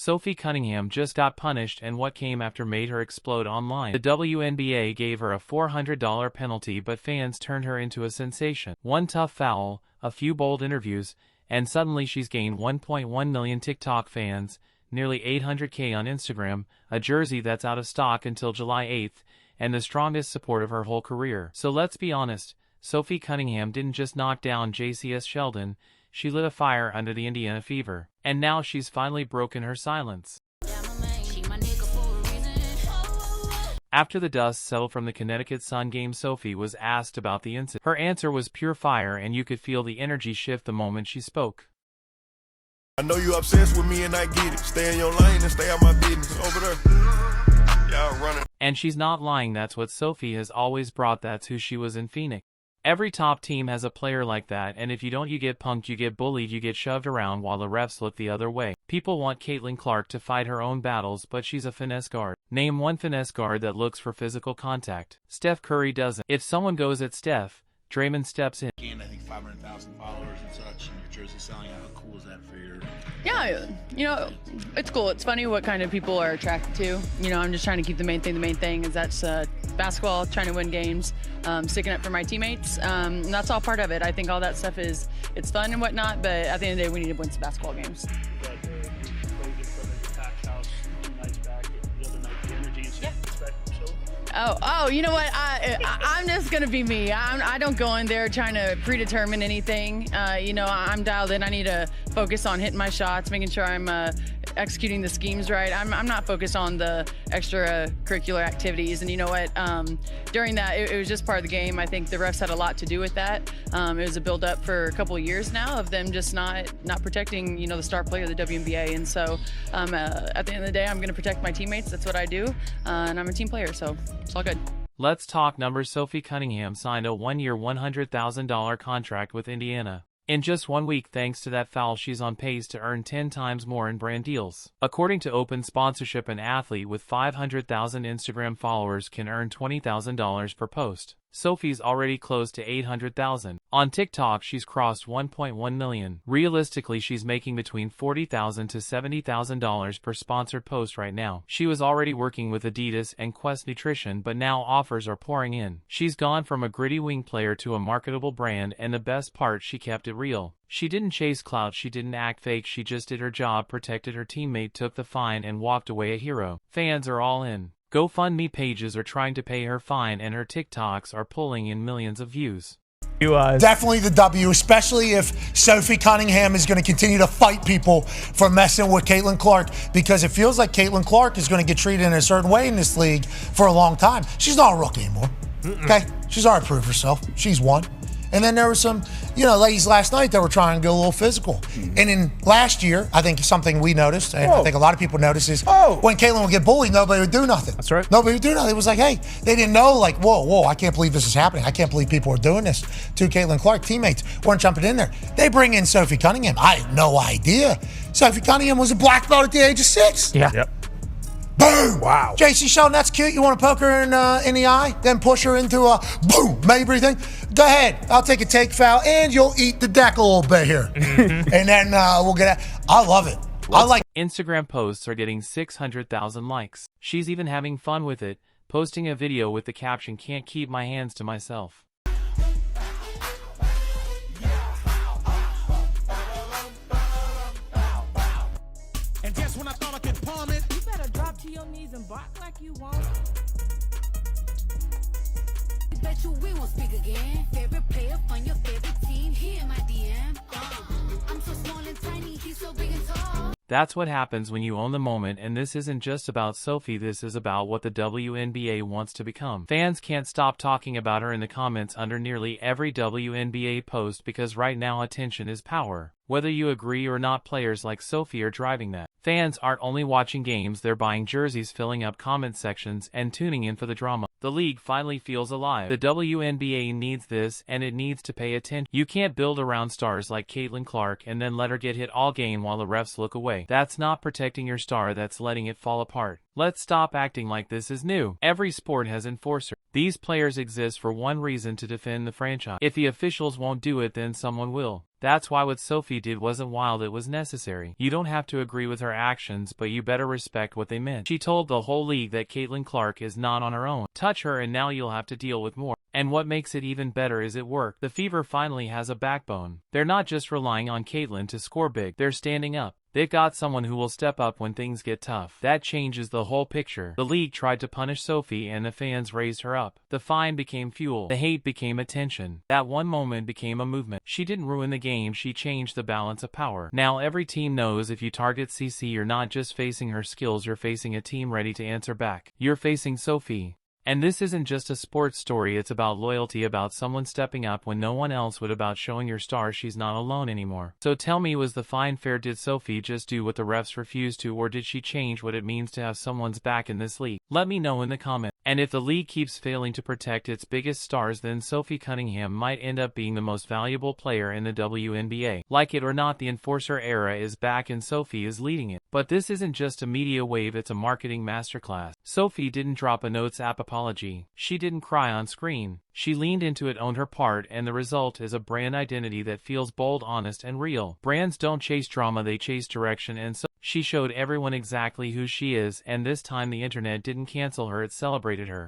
Sophie Cunningham just got punished, and what came after made her explode online. The Wnba gave her a $400 penalty, but fans turned her into a sensation. One tough foul, a few bold interviews, and suddenly she's gained 1.1 million TikTok fans, nearly 800K on Instagram, a jersey that's out of stock until July 8th, and the strongest support of her whole career. So let's be honest, Sophie Cunningham didn't just knock down JCS Sheldon, she lit a fire under the Indiana fever. And now she's finally broken her silence. After the dust settled from the Connecticut Sun game, Sophie was asked about the incident. Her answer was pure fire, and you could feel the energy shift the moment she spoke. I know you obsessed with me and I get it. Stay in your lane and stay out my business. Over there. Y'all running. And she's not lying, that's what Sophie has always brought, that's who she was in Phoenix. Every top team has a player like that, and if you don't, you get punked, you get bullied, you get shoved around while the refs look the other way. People want Caitlin Clark to fight her own battles, but she's a finesse guard. Name one finesse guard that looks for physical contact. Steph Curry doesn't. If someone goes at Steph, Draymond steps in. Gained, I think, 500,000 followers and such, and your jersey selling out. How cool is that for your... Yeah, you know, it's cool. It's funny what kind of people are attracted to. You know, I'm just trying to keep the main thing. The main thing is that's basketball, trying to win games, sticking up for my teammates. And that's all part of it. I think all that stuff it's fun and whatnot, but at the end of the day, we need to win some basketball games. Oh, you know what? I'm just gonna be me. I don't go in there trying to predetermine anything. You know, I'm dialed in. I need to focus on hitting my shots, making sure I'm executing the schemes right. I'm not focused on the extracurricular activities. And you know what? During that, it was just part of the game. I think the refs had a lot to do with that. It was a build-up for a couple of years now of them just not protecting, you know, the star player of the WNBA. And so, at the end of the day, I'm going to protect my teammates. That's what I do, and I'm a team player, so it's all good. Let's talk numbers. Sophie Cunningham signed a one-year, $100,000 contract with Indiana. In just 1 week, thanks to that foul, she's on pace to earn 10 times more in brand deals. According to Open Sponsorship, an athlete with 500,000 Instagram followers can earn $20,000 per post. Sophie's already close to 800,000. On TikTok, she's crossed 1.1 million. Realistically, she's making between $40,000 to $70,000 per sponsored post right now. She was already working with Adidas and Quest Nutrition, but now offers are pouring in. She's gone from a gritty wing player to a marketable brand, and the best part, she kept it real. She didn't chase clout, she didn't act fake, she just did her job, protected her teammate, took the fine, and walked away a hero. Fans are all in. GoFundMe pages are trying to pay her fine, and her TikToks are pulling in millions of views. Definitely the W, especially if Sophie Cunningham is going to continue to fight people for messing with Caitlin Clark, because it feels like Caitlin Clark is going to get treated in a certain way in this league for a long time. She's not a rookie anymore. Okay? She's already proved herself. She's won. And then there were some, ladies last night that were trying to go a little physical. And in last year, I think something we noticed, and I think a lot of people noticed, is when Caitlin would get bullied, nobody would do nothing. That's right. Nobody would do nothing. It was like, hey, they didn't know, like, whoa, I can't believe this is happening. I can't believe people are doing this to Caitlin Clark. Teammates weren't jumping in there. They bring in Sophie Cunningham. I had no idea. Sophie Cunningham was a black belt at the age of 6. Yeah. Yep. Boom! Wow. JC Sheldon, that's cute. You want to poke her in the eye, then push her into a boom, maybe thing? Go ahead. I'll take a take foul, and you'll eat the deck a little bit here. And then we'll get at I love it. I like Instagram posts are getting 600,000 likes. She's even having fun with it, posting a video with the caption, "Can't keep my hands to myself." And just when I thought I could palm it, you better drop to your knees and bark like you want. Bet you we won't speak again. Favorite player on your favorite team. Here in my DM. I'm so small and tiny, he's so big and tall. That's what happens when you own the moment, and this isn't just about Sophie, this is about what the WNBA wants to become. Fans can't stop talking about her in the comments under nearly every WNBA post, because right now attention is power. Whether you agree or not, players like Sophie are driving that. Fans aren't only watching games, they're buying jerseys, filling up comment sections, and tuning in for the drama. The league finally feels alive. The WNBA needs this, and it needs to pay attention. You can't build around stars like Caitlin Clark and then let her get hit all game while the refs look away. That's not protecting your star, that's letting it fall apart. Let's stop acting like this is new. Every sport has enforcers. These players exist for one reason: to defend the franchise. If the officials won't do it, then someone will. That's why what Sophie did wasn't wild, it was necessary. You don't have to agree with her actions, but you better respect what they meant. She told the whole league that Caitlin Clark is not on her own. Touch her and now you'll have to deal with more. And what makes it even better is it worked. The Fever finally has a backbone. They're not just relying on Caitlin to score big, they're standing up. They've got someone who will step up when things get tough. That changes the whole picture. The league tried to punish Sophie and the fans raised her up. The fine became fuel. The hate became attention. That one moment became a movement. She didn't ruin the game, she changed the balance of power. Now every team knows if you target CC, you're not just facing her skills, you're facing a team ready to answer back. You're facing Sophie. And this isn't just a sports story, it's about loyalty, about someone stepping up when no one else would, about showing your star she's not alone anymore. So tell me, was the fine fair? Did Sophie just do what the refs refused to, or did she change what it means to have someone's back in this league? Let me know in the comments. And if the league keeps failing to protect its biggest stars, then Sophie Cunningham might end up being the most valuable player in the WNBA. Like it or not, the enforcer era is back and Sophie is leading it. But this isn't just a media wave, it's a marketing masterclass. Sophie didn't drop a notes app apology. She didn't cry on screen. She leaned into it, owned her part, and the result is a brand identity that feels bold, honest, and real. Brands don't chase drama, they chase direction, and so she showed everyone exactly who she is, and this time the internet didn't cancel her, it celebrated her.